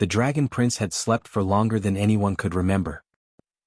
The Dragon Prince had slept for longer than anyone could remember.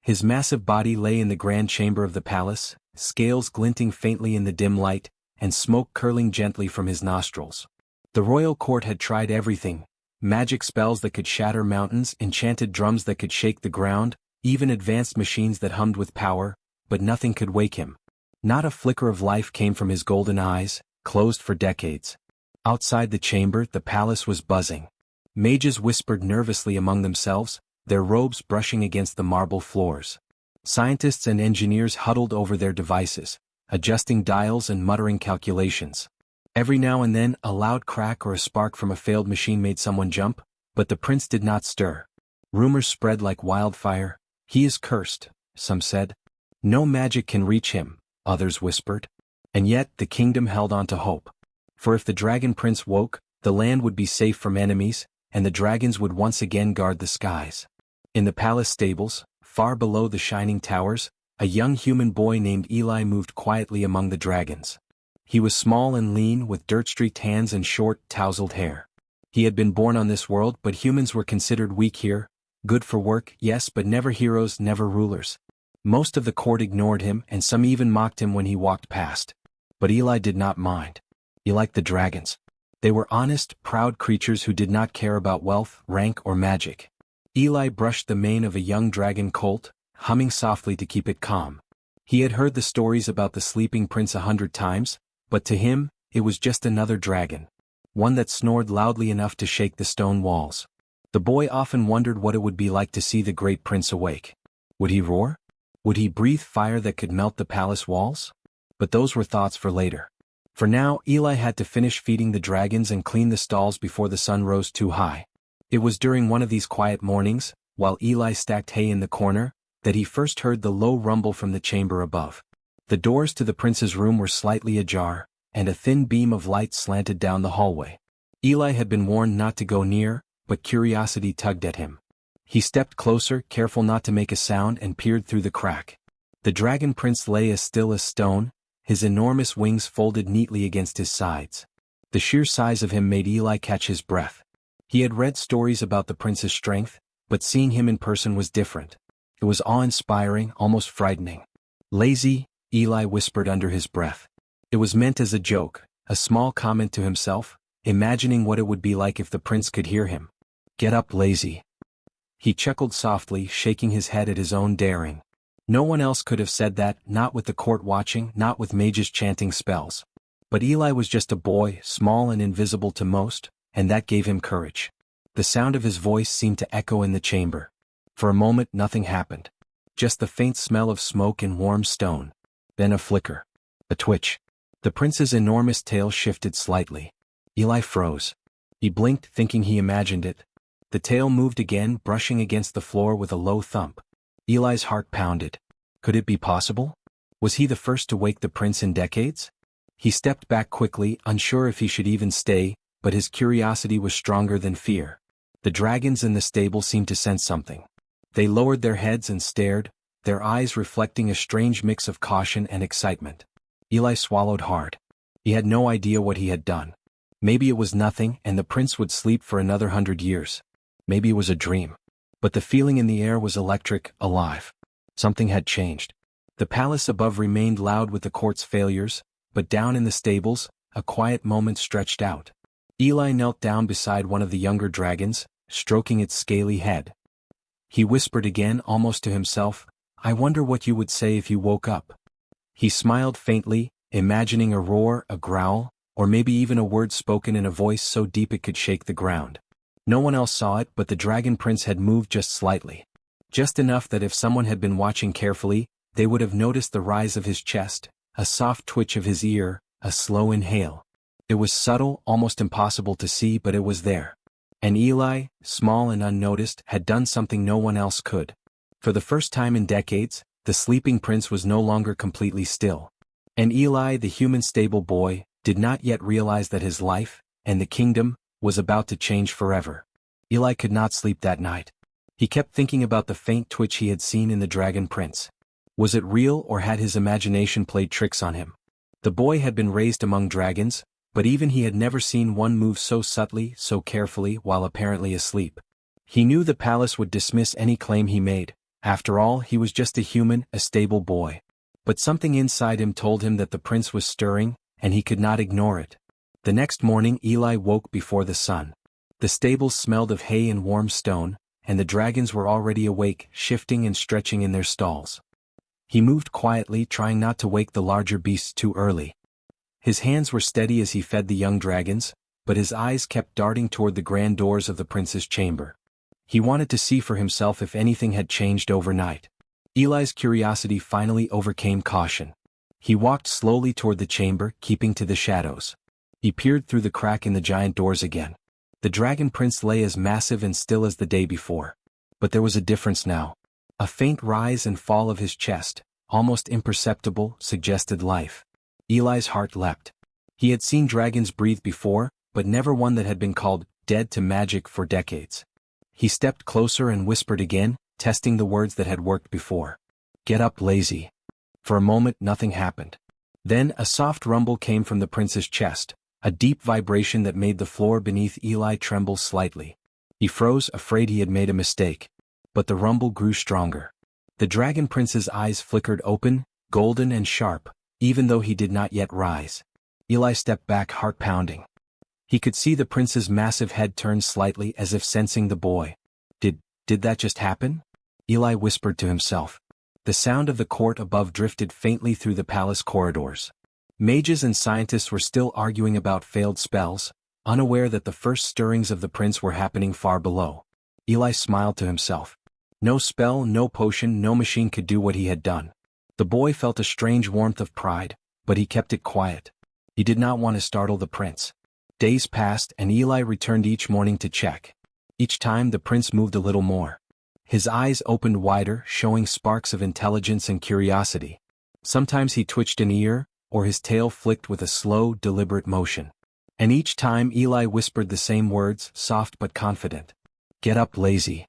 His massive body lay in the grand chamber of the palace, scales glinting faintly in the dim light, and smoke curling gently from his nostrils. The royal court had tried everything: magic spells that could shatter mountains, enchanted drums that could shake the ground, even advanced machines that hummed with power, but nothing could wake him. Not a flicker of life came from his golden eyes, closed for decades. Outside the chamber, the palace was buzzing. Mages whispered nervously among themselves, their robes brushing against the marble floors. Scientists and engineers huddled over their devices, adjusting dials and muttering calculations. Every now and then, a loud crack or a spark from a failed machine made someone jump, but the prince did not stir. Rumors spread like wildfire. "He is cursed," some said. "No magic can reach him," others whispered. And yet, the kingdom held on to hope. For if the Dragon Prince woke, the land would be safe from enemies, and the dragons would once again guard the skies. In the palace stables, far below the shining towers, a young human boy named Eli moved quietly among the dragons. He was small and lean, with dirt-streaked hands and short, tousled hair. He had been born on this world, but humans were considered weak here, good for work, yes, but never heroes, never rulers. Most of the court ignored him, and some even mocked him when he walked past. But Eli did not mind. He liked the dragons. They were honest, proud creatures who did not care about wealth, rank, or magic. Eli brushed the mane of a young dragon colt, humming softly to keep it calm. He had heard the stories about the sleeping prince 100 times, but to him, it was just another dragon. One that snored loudly enough to shake the stone walls. The boy often wondered what it would be like to see the great prince awake. Would he roar? Would he breathe fire that could melt the palace walls? But those were thoughts for later. For now, Eli had to finish feeding the dragons and clean the stalls before the sun rose too high. It was during one of these quiet mornings, while Eli stacked hay in the corner, that he first heard the low rumble from the chamber above. The doors to the prince's room were slightly ajar, and a thin beam of light slanted down the hallway. Eli had been warned not to go near, but curiosity tugged at him. He stepped closer, careful not to make a sound, and peered through the crack. The dragon prince lay as still as stone, his enormous wings folded neatly against his sides. The sheer size of him made Eli catch his breath. He had read stories about the prince's strength, but seeing him in person was different. It was awe-inspiring, almost frightening. "Lazy," Eli whispered under his breath. It was meant as a joke, a small comment to himself, imagining what it would be like if the prince could hear him. "Get up, lazy." He chuckled softly, shaking his head at his own daring. No one else could have said that, not with the court watching, not with mages chanting spells. But Eli was just a boy, small and invisible to most, and that gave him courage. The sound of his voice seemed to echo in the chamber. For a moment nothing happened. Just the faint smell of smoke and warm stone. Then a flicker. A twitch. The prince's enormous tail shifted slightly. Eli froze. He blinked, thinking he imagined it. The tail moved again, brushing against the floor with a low thump. Eli's heart pounded. Could it be possible? Was he the first to wake the prince in decades? He stepped back quickly, unsure if he should even stay, but his curiosity was stronger than fear. The dragons in the stable seemed to sense something. They lowered their heads and stared, their eyes reflecting a strange mix of caution and excitement. Eli swallowed hard. He had no idea what he had done. Maybe it was nothing, and the prince would sleep for another 100 years. Maybe it was a dream. But the feeling in the air was electric, alive. Something had changed. The palace above remained loud with the court's failures, but down in the stables, a quiet moment stretched out. Eli knelt down beside one of the younger dragons, stroking its scaly head. He whispered again, almost to himself, "I wonder what you would say if you woke up." He smiled faintly, imagining a roar, a growl, or maybe even a word spoken in a voice so deep it could shake the ground. No one else saw it, but the dragon prince had moved just slightly. Just enough that if someone had been watching carefully, they would have noticed the rise of his chest, a soft twitch of his ear, a slow inhale. It was subtle, almost impossible to see, but it was there. And Eli, small and unnoticed, had done something no one else could. For the first time in decades, the sleeping prince was no longer completely still. And Eli, the human stable boy, did not yet realize that his life, and the kingdom, was about to change forever. Eli could not sleep that night. He kept thinking about the faint twitch he had seen in the dragon prince. Was it real, or had his imagination played tricks on him? The boy had been raised among dragons, but even he had never seen one move so subtly, so carefully, while apparently asleep. He knew the palace would dismiss any claim he made. After all, he was just a human, a stable boy. But something inside him told him that the prince was stirring, and he could not ignore it. The next morning Eli woke before the sun. The stables smelled of hay and warm stone, and the dragons were already awake, shifting and stretching in their stalls. He moved quietly, trying not to wake the larger beasts too early. His hands were steady as he fed the young dragons, but his eyes kept darting toward the grand doors of the prince's chamber. He wanted to see for himself if anything had changed overnight. Eli's curiosity finally overcame caution. He walked slowly toward the chamber, keeping to the shadows. He peered through the crack in the giant doors again. The dragon prince lay as massive and still as the day before. But there was a difference now. A faint rise and fall of his chest, almost imperceptible, suggested life. Eli's heart leapt. He had seen dragons breathe before, but never one that had been called dead to magic for decades. He stepped closer and whispered again, testing the words that had worked before. "Get up, lazy." For a moment nothing happened. Then a soft rumble came from the prince's chest, a deep vibration that made the floor beneath Eli tremble slightly. He froze, afraid he had made a mistake. But the rumble grew stronger. The dragon prince's eyes flickered open, golden and sharp, even though he did not yet rise. Eli stepped back, heart pounding. He could see the prince's massive head turn slightly as if sensing the boy. Did that just happen? Eli whispered to himself. The sound of the court above drifted faintly through the palace corridors. Mages and scientists were still arguing about failed spells, unaware that the first stirrings of the prince were happening far below. Eli smiled to himself. No spell, no potion, no machine could do what he had done. The boy felt a strange warmth of pride, but he kept it quiet. He did not want to startle the prince. Days passed and Eli returned each morning to check. Each time the prince moved a little more. His eyes opened wider, showing sparks of intelligence and curiosity. Sometimes he twitched an ear, or his tail flicked with a slow, deliberate motion. And each time Eli whispered the same words, soft but confident. "Get up, lazy."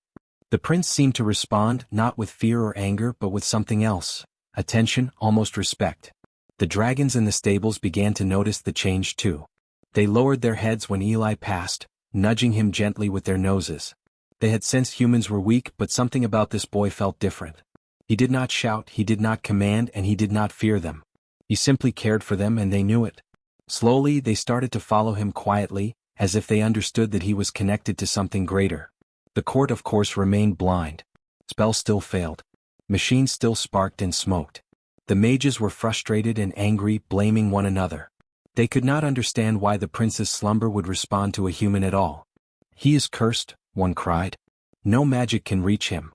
The prince seemed to respond, not with fear or anger but with something else. Attention, almost respect. The dragons in the stables began to notice the change too. They lowered their heads when Eli passed, nudging him gently with their noses. They had sensed humans were weak, but something about this boy felt different. He did not shout, he did not command, and he did not fear them. He simply cared for them and they knew it. Slowly they started to follow him quietly, as if they understood that he was connected to something greater. The court of course remained blind. Spells still failed. Machines still sparked and smoked. The mages were frustrated and angry, blaming one another. They could not understand why the prince's slumber would respond to a human at all. "He is cursed," one cried. "No magic can reach him."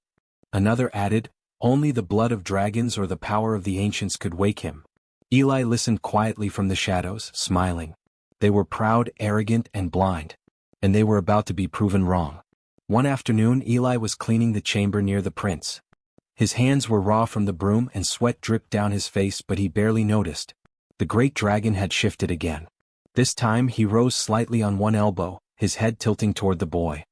Another added, "Only the blood of dragons or the power of the ancients could wake him." Eli listened quietly from the shadows, smiling. They were proud, arrogant, and blind. And they were about to be proven wrong. One afternoon Eli was cleaning the chamber near the prince. His hands were raw from the broom and sweat dripped down his face, but he barely noticed. The great dragon had shifted again. This time he rose slightly on one elbow, his head tilting toward the boy.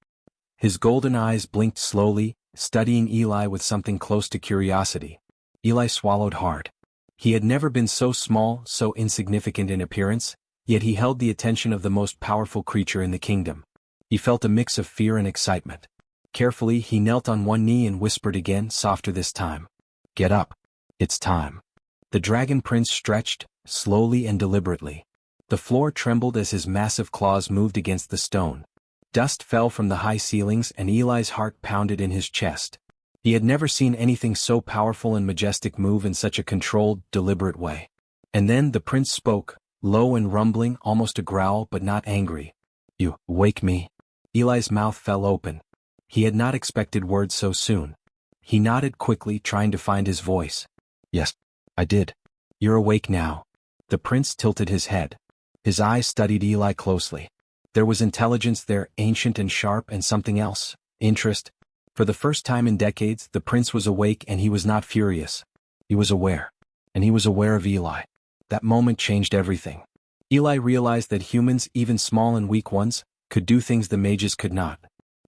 His golden eyes blinked slowly, studying Eli with something close to curiosity. Eli swallowed hard. He had never been so small, so insignificant in appearance, yet he held the attention of the most powerful creature in the kingdom. He felt a mix of fear and excitement. Carefully he knelt on one knee and whispered again, softer this time. "Get up. It's time." The dragon prince stretched, slowly and deliberately. The floor trembled as his massive claws moved against the stone. Dust fell from the high ceilings and Eli's heart pounded in his chest. He had never seen anything so powerful and majestic move in such a controlled, deliberate way. And then the prince spoke, low and rumbling, almost a growl but not angry. "You wake me." Eli's mouth fell open. He had not expected words so soon. He nodded quickly, trying to find his voice. "Yes, I did. You're awake now." The prince tilted his head. His eyes studied Eli closely. There was intelligence there, ancient and sharp, and something else, interest. For the first time in decades, the prince was awake and he was not furious. He was aware. And he was aware of Eli. That moment changed everything. Eli realized that humans, even small and weak ones, could do things the mages could not.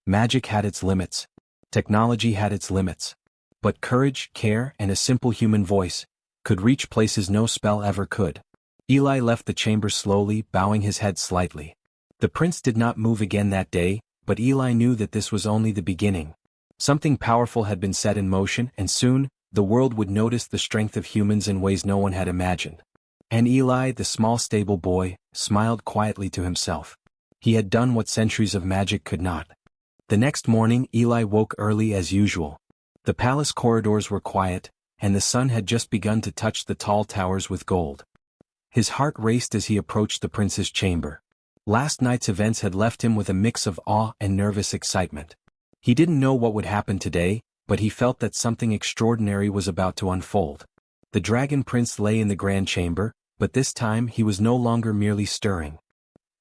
Magic had its limits. Technology had its limits. But courage, care, and a simple human voice could reach places no spell ever could. Eli left the chamber slowly, bowing his head slightly. The prince did not move again that day, but Eli knew that this was only the beginning. Something powerful had been set in motion, and soon, the world would notice the strength of humans in ways no one had imagined. And Eli, the small stable boy, smiled quietly to himself. He had done what centuries of magic could not. The next morning Eli woke early as usual. The palace corridors were quiet, and the sun had just begun to touch the tall towers with gold. His heart raced as he approached the prince's chamber. Last night's events had left him with a mix of awe and nervous excitement. He didn't know what would happen today, but he felt that something extraordinary was about to unfold. The dragon prince lay in the grand chamber, but this time he was no longer merely stirring.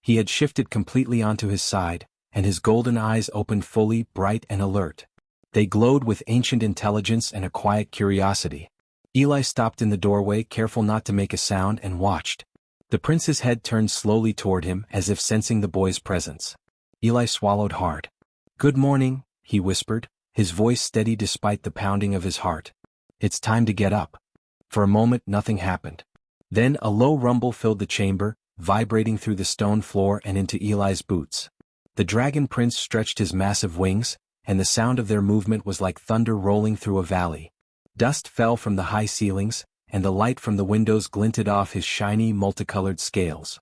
He had shifted completely onto his side, and his golden eyes opened fully, bright and alert. They glowed with ancient intelligence and a quiet curiosity. Eli stopped in the doorway, careful not to make a sound, and watched. The prince's head turned slowly toward him, as if sensing the boy's presence. Eli swallowed hard. "Good morning," he whispered, his voice steady despite the pounding of his heart. "It's time to get up." For a moment nothing happened. Then a low rumble filled the chamber, vibrating through the stone floor and into Eli's boots. The dragon prince stretched his massive wings, and the sound of their movement was like thunder rolling through a valley. Dust fell from the high ceilings, and the light from the windows glinted off his shiny, multicolored scales.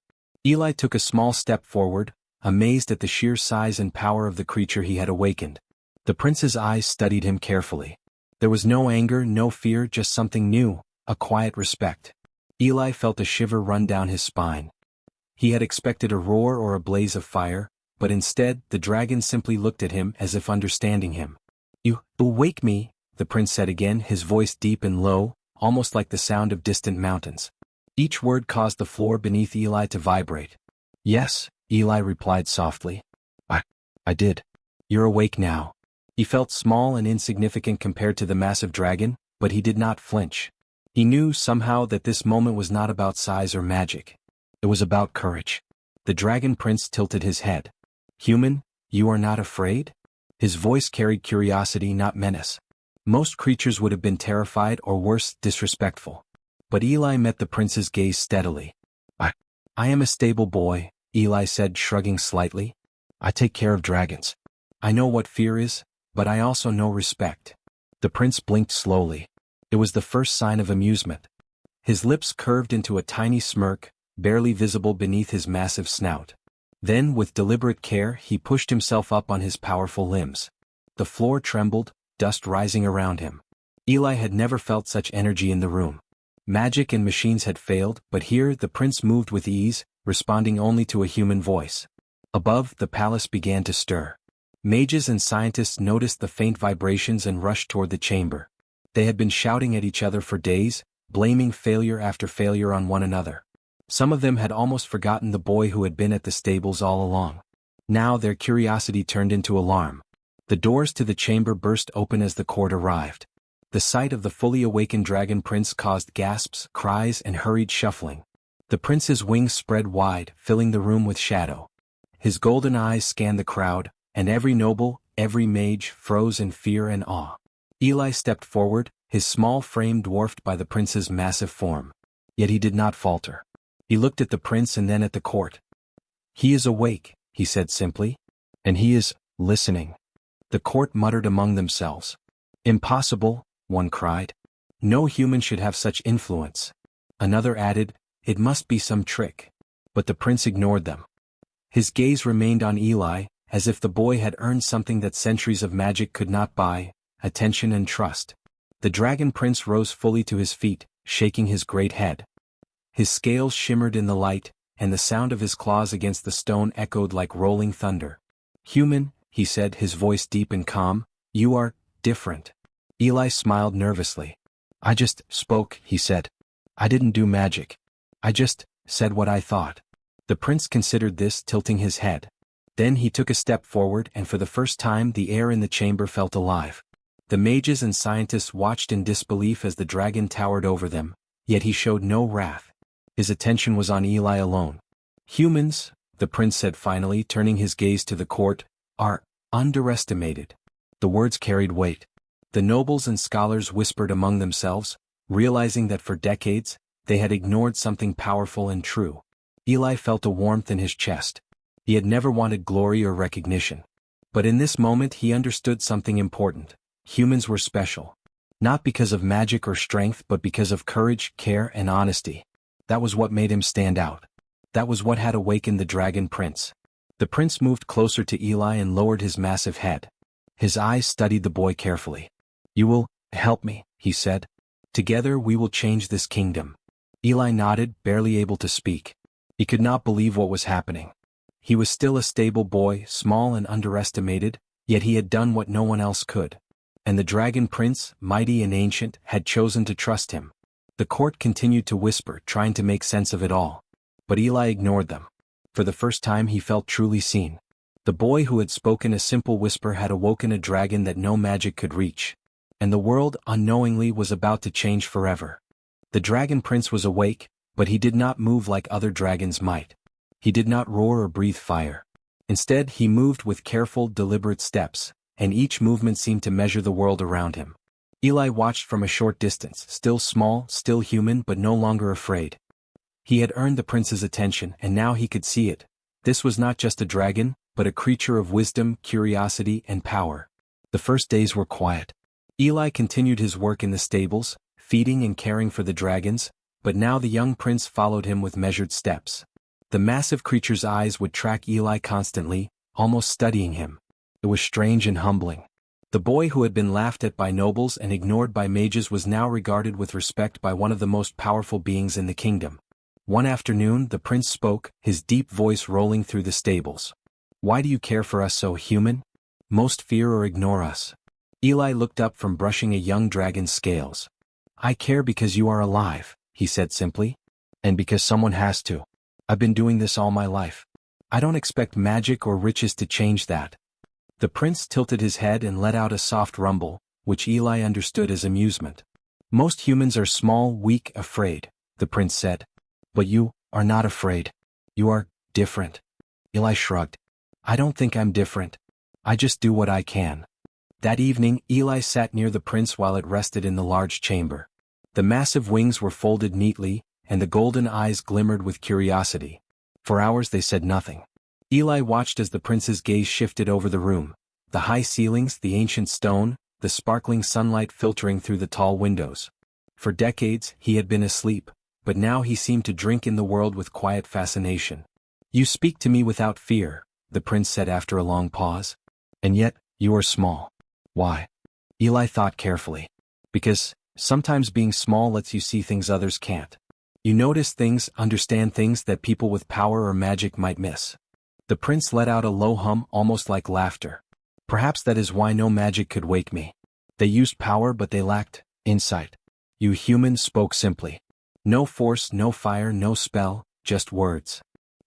Eli took a small step forward, amazed at the sheer size and power of the creature he had awakened. The prince's eyes studied him carefully. There was no anger, no fear, just something new, a quiet respect. Eli felt a shiver run down his spine. He had expected a roar or a blaze of fire, but instead, the dragon simply looked at him as if understanding him. "You wake me," the prince said again, his voice deep and low, almost like the sound of distant mountains. Each word caused the floor beneath Eli to vibrate. "Yes," Eli replied softly. I did. You're awake now." He felt small and insignificant compared to the massive dragon, but he did not flinch. He knew somehow that this moment was not about size or magic. It was about courage. The dragon prince tilted his head. "Human, you are not afraid?" His voice carried curiosity, not menace. Most creatures would have been terrified or worse, disrespectful. But Eli met the prince's gaze steadily. I am a stable boy," Eli said, shrugging slightly. "I take care of dragons. I know what fear is, but I also know respect." The prince blinked slowly. It was the first sign of amusement. His lips curved into a tiny smirk, barely visible beneath his massive snout. Then, with deliberate care, he pushed himself up on his powerful limbs. The floor trembled, dust rising around him. Eli had never felt such energy in the room. Magic and machines had failed, but here the prince moved with ease, responding only to a human voice. Above, the palace began to stir. Mages and scientists noticed the faint vibrations and rushed toward the chamber. They had been shouting at each other for days, blaming failure after failure on one another. Some of them had almost forgotten the boy who had been at the stables all along. Now their curiosity turned into alarm. The doors to the chamber burst open as the court arrived. The sight of the fully awakened dragon prince caused gasps, cries, and hurried shuffling. The prince's wings spread wide, filling the room with shadow. His golden eyes scanned the crowd, and every noble, every mage froze in fear and awe. Eli stepped forward, his small frame dwarfed by the prince's massive form. Yet he did not falter. He looked at the prince and then at the court. "He is awake," he said simply. "And he is listening." The court muttered among themselves. "Impossible," one cried. "No human should have such influence." Another added, "It must be some trick." But the prince ignored them. His gaze remained on Eli, as if the boy had earned something that centuries of magic could not buy, attention and trust. The dragon prince rose fully to his feet, shaking his great head. His scales shimmered in the light, and the sound of his claws against the stone echoed like rolling thunder. "Human," he said, his voice deep and calm, "you are different." Eli smiled nervously. "I just spoke," he said. "I didn't do magic. I just said what I thought." The prince considered this, tilting his head. Then he took a step forward, and for the first time the air in the chamber felt alive. The mages and scientists watched in disbelief as the dragon towered over them, yet he showed no wrath. His attention was on Eli alone. "Humans," the prince said finally, turning his gaze to the court, "are underestimated." The words carried weight. The nobles and scholars whispered among themselves, realizing that for decades, they had ignored something powerful and true. Eli felt a warmth in his chest. He had never wanted glory or recognition. But in this moment he understood something important. Humans were special. Not because of magic or strength but because of courage, care, and honesty. That was what made him stand out. That was what had awakened the Dragon Prince. The prince moved closer to Eli and lowered his massive head. His eyes studied the boy carefully. "You will help me," he said. "Together we will change this kingdom." Eli nodded, barely able to speak. He could not believe what was happening. He was still a stable boy, small and underestimated, yet he had done what no one else could. And the Dragon Prince, mighty and ancient, had chosen to trust him. The court continued to whisper, trying to make sense of it all. But Eli ignored them. For the first time he felt truly seen. The boy who had spoken a simple whisper had awoken a dragon that no magic could reach. And the world, unknowingly, was about to change forever. The Dragon Prince was awake, but he did not move like other dragons might. He did not roar or breathe fire. Instead, he moved with careful, deliberate steps, and each movement seemed to measure the world around him. Eli watched from a short distance, still small, still human, but no longer afraid. He had earned the prince's attention, and now he could see it. This was not just a dragon, but a creature of wisdom, curiosity, and power. The first days were quiet. Eli continued his work in the stables, feeding and caring for the dragons, but now the young prince followed him with measured steps. The massive creature's eyes would track Eli constantly, almost studying him. It was strange and humbling. The boy who had been laughed at by nobles and ignored by mages was now regarded with respect by one of the most powerful beings in the kingdom. One afternoon the prince spoke, his deep voice rolling through the stables. "Why do you care for us so, human? Most fear or ignore us." Eli looked up from brushing a young dragon's scales. "I care because you are alive," he said simply. "And because someone has to. I've been doing this all my life. I don't expect magic or riches to change that." The prince tilted his head and let out a soft rumble, which Eli understood as amusement. "Most humans are small, weak, afraid," the prince said. "But you are not afraid. You are different." Eli shrugged. "I don't think I'm different. I just do what I can." That evening, Eli sat near the prince while it rested in the large chamber. The massive wings were folded neatly, and the golden eyes glimmered with curiosity. For hours they said nothing. Eli watched as the prince's gaze shifted over the room. The high ceilings, the ancient stone, the sparkling sunlight filtering through the tall windows. For decades, he had been asleep, but now he seemed to drink in the world with quiet fascination. "You speak to me without fear," the prince said after a long pause. "And yet, you are small. Why?" Eli thought carefully. "Because sometimes being small lets you see things others can't. You notice things, understand things that people with power or magic might miss." The prince let out a low hum, almost like laughter. "Perhaps that is why no magic could wake me. They used power but they lacked insight. You humans spoke simply. No force, no fire, no spell, just words."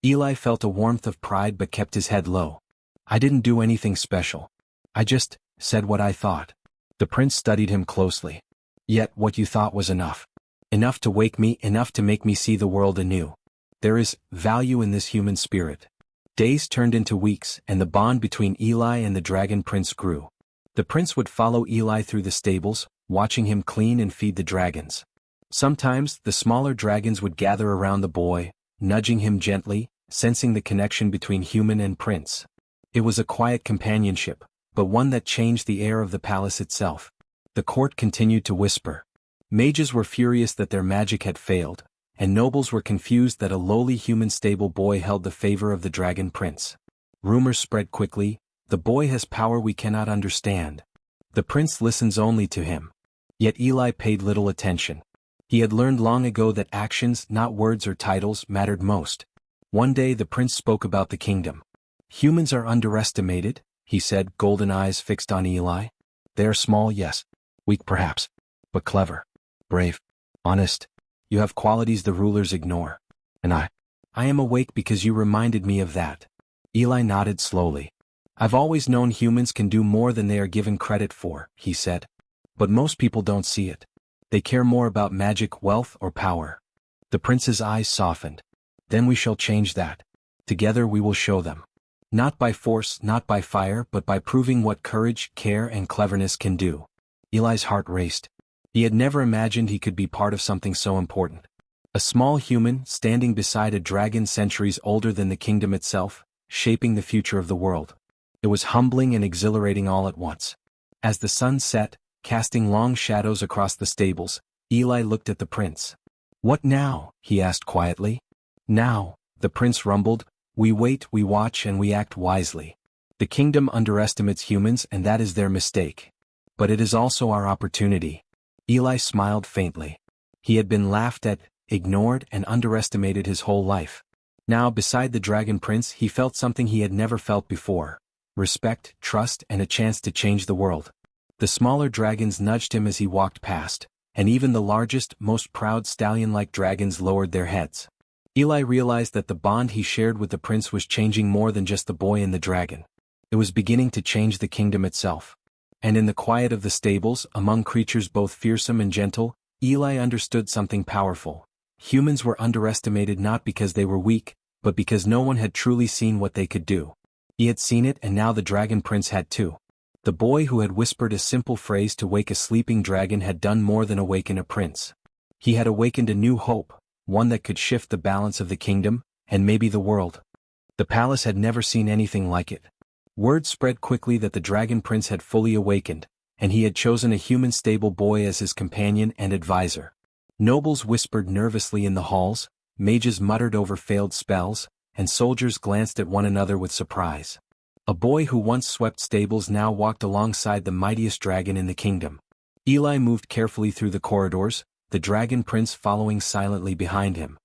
Eli felt a warmth of pride but kept his head low. "I didn't do anything special. I just said what I thought." The prince studied him closely. "Yet what you thought was enough. Enough to wake me, enough to make me see the world anew. There is value in this human spirit." Days turned into weeks, and the bond between Eli and the Dragon Prince grew. The prince would follow Eli through the stables, watching him clean and feed the dragons. Sometimes, the smaller dragons would gather around the boy, nudging him gently, sensing the connection between human and prince. It was a quiet companionship, but one that changed the air of the palace itself. The court continued to whisper. Mages were furious that their magic had failed, and nobles were confused that a lowly human stable boy held the favor of the Dragon Prince. Rumors spread quickly. "The boy has power we cannot understand. The prince listens only to him." Yet Eli paid little attention. He had learned long ago that actions, not words or titles, mattered most. One day the prince spoke about the kingdom. "Humans are underestimated," he said, golden eyes fixed on Eli. "They are small, yes. Weak perhaps. But clever. Brave. Honest. You have qualities the rulers ignore. And I am awake because you reminded me of that." Eli nodded slowly. "I've always known humans can do more than they are given credit for," he said. "But most people don't see it. They care more about magic, wealth, or power." The prince's eyes softened. "Then we shall change that. Together we will show them. Not by force, not by fire, but by proving what courage, care, and cleverness can do." Eli's heart raced. He had never imagined he could be part of something so important. A small human, standing beside a dragon centuries older than the kingdom itself, shaping the future of the world. It was humbling and exhilarating all at once. As the sun set, casting long shadows across the stables, Eli looked at the prince. "What now?" he asked quietly. "Now," the prince rumbled, "we wait, we watch, and we act wisely. The kingdom underestimates humans, and that is their mistake. But it is also our opportunity." Eli smiled faintly. He had been laughed at, ignored, and underestimated his whole life. Now, beside the dragon prince, he felt something he had never felt before: respect, trust, and a chance to change the world. The smaller dragons nudged him as he walked past, and even the largest, most proud stallion-like dragons lowered their heads. Eli realized that the bond he shared with the prince was changing more than just the boy and the dragon. It was beginning to change the kingdom itself. And in the quiet of the stables, among creatures both fearsome and gentle, Eli understood something powerful. Humans were underestimated not because they were weak, but because no one had truly seen what they could do. He had seen it, and now the dragon prince had too. The boy who had whispered a simple phrase to wake a sleeping dragon had done more than awaken a prince. He had awakened a new hope, one that could shift the balance of the kingdom, and maybe the world. The palace had never seen anything like it. Word spread quickly that the dragon prince had fully awakened, and he had chosen a human stable boy as his companion and advisor. Nobles whispered nervously in the halls, mages muttered over failed spells, and soldiers glanced at one another with surprise. A boy who once swept stables now walked alongside the mightiest dragon in the kingdom. Eli moved carefully through the corridors, the dragon prince following silently behind him.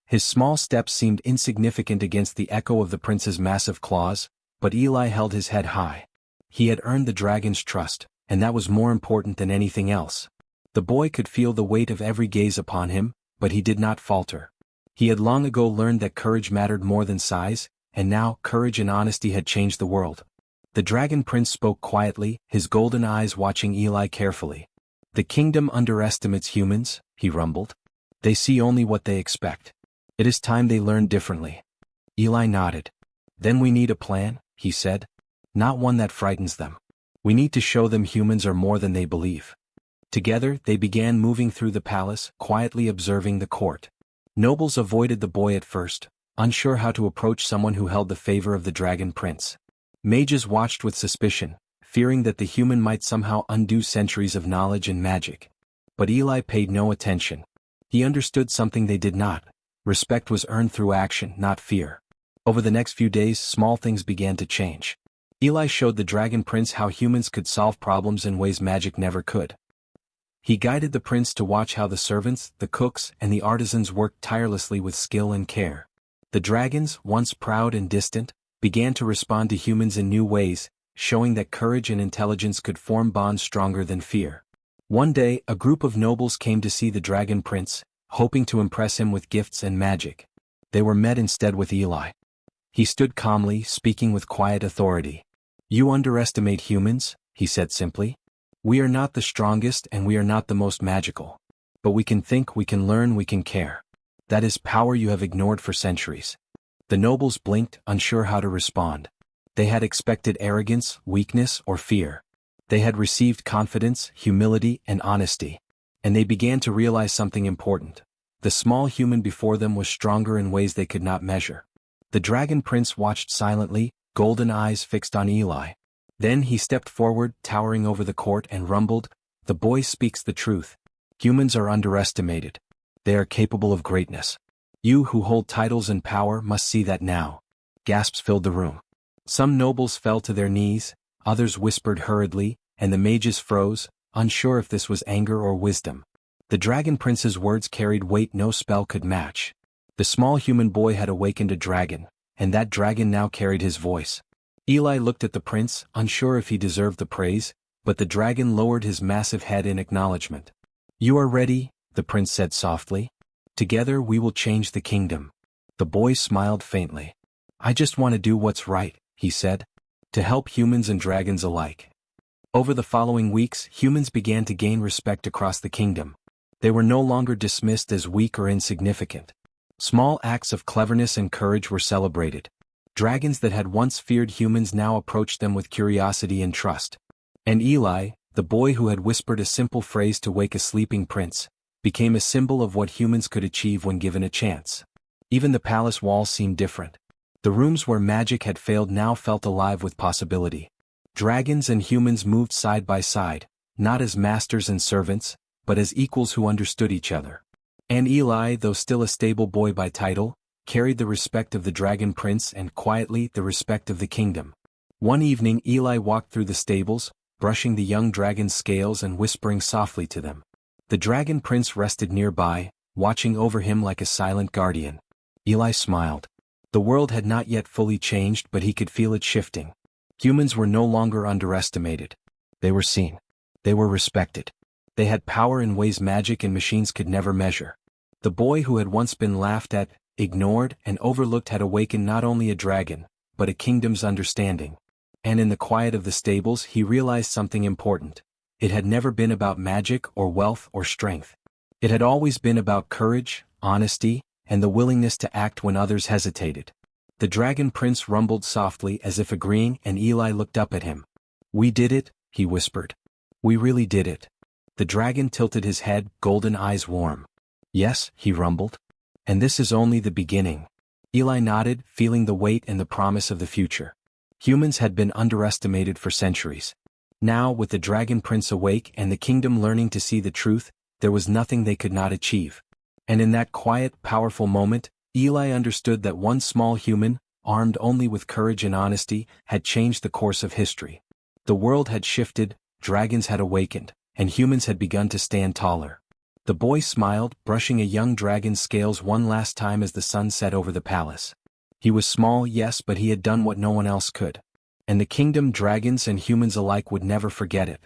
His small steps seemed insignificant against the echo of the prince's massive claws, but Eli held his head high. He had earned the dragon's trust, and that was more important than anything else. The boy could feel the weight of every gaze upon him, but he did not falter. He had long ago learned that courage mattered more than size, and now courage and honesty had changed the world. The dragon prince spoke quietly, his golden eyes watching Eli carefully. "The kingdom underestimates humans," he rumbled. "They see only what they expect. It is time they learned differently." Eli nodded. "Then we need a plan," he said. "Not one that frightens them. We need to show them humans are more than they believe." Together, they began moving through the palace, quietly observing the court. Nobles avoided the boy at first, unsure how to approach someone who held the favor of the dragon prince. Mages watched with suspicion, fearing that the human might somehow undo centuries of knowledge and magic. But Eli paid no attention. He understood something they did not. Respect was earned through action, not fear. Over the next few days, small things began to change. Eli showed the dragon prince how humans could solve problems in ways magic never could. He guided the prince to watch how the servants, the cooks, and the artisans worked tirelessly with skill and care. The dragons, once proud and distant, began to respond to humans in new ways, showing that courage and intelligence could form bonds stronger than fear. One day, a group of nobles came to see the dragon prince, hoping to impress him with gifts and magic. They were met instead with Eli. He stood calmly, speaking with quiet authority. "You underestimate humans," he said simply. "We are not the strongest and we are not the most magical. But we can think, we can learn, we can care. That is power you have ignored for centuries." The nobles blinked, unsure how to respond. They had expected arrogance, weakness, or fear. They had received confidence, humility, and honesty. And they began to realize something important. The small human before them was stronger in ways they could not measure. The dragon prince watched silently, golden eyes fixed on Eli. Then he stepped forward, towering over the court, and rumbled, "The boy speaks the truth. Humans are underestimated. They are capable of greatness. You who hold titles and power must see that now." Gasps filled the room. Some nobles fell to their knees, others whispered hurriedly, and the mages froze, unsure if this was anger or wisdom. The dragon prince's words carried weight no spell could match. The small human boy had awakened a dragon, and that dragon now carried his voice. Eli looked at the prince, unsure if he deserved the praise, but the dragon lowered his massive head in acknowledgement. "You are ready," the prince said softly. "Together we will change the kingdom." The boy smiled faintly. "I just want to do what's right," he said. "To help humans and dragons alike." Over the following weeks, humans began to gain respect across the kingdom. They were no longer dismissed as weak or insignificant. Small acts of cleverness and courage were celebrated. Dragons that had once feared humans now approached them with curiosity and trust. And Eli, the boy who had whispered a simple phrase to wake a sleeping prince, became a symbol of what humans could achieve when given a chance. Even the palace walls seemed different. The rooms where magic had failed now felt alive with possibility. Dragons and humans moved side by side, not as masters and servants, but as equals who understood each other. And Eli, though still a stable boy by title, carried the respect of the Dragon Prince and quietly the respect of the kingdom. One evening Eli walked through the stables, brushing the young dragon's scales and whispering softly to them. The Dragon Prince rested nearby, watching over him like a silent guardian. Eli smiled. The world had not yet fully changed, but he could feel it shifting. Humans were no longer underestimated. They were seen. They were respected. They had power in ways magic and machines could never measure. The boy who had once been laughed at, ignored, and overlooked had awakened not only a dragon, but a kingdom's understanding. And in the quiet of the stables he realized something important. It had never been about magic or wealth or strength. It had always been about courage, honesty, and the willingness to act when others hesitated. The Dragon Prince rumbled softly as if agreeing, and Eli looked up at him. "We did it," he whispered. "We really did it." The dragon tilted his head, golden eyes warm. "Yes," he rumbled. "And this is only the beginning." Eli nodded, feeling the weight and the promise of the future. Humans had been underestimated for centuries. Now, with the Dragon Prince awake and the kingdom learning to see the truth, there was nothing they could not achieve. And in that quiet, powerful moment, Eli understood that one small human, armed only with courage and honesty, had changed the course of history. The world had shifted, dragons had awakened, and humans had begun to stand taller. The boy smiled, brushing a young dragon's scales one last time as the sun set over the palace. He was small, yes, but he had done what no one else could. And the kingdom, dragons and humans alike, would never forget it.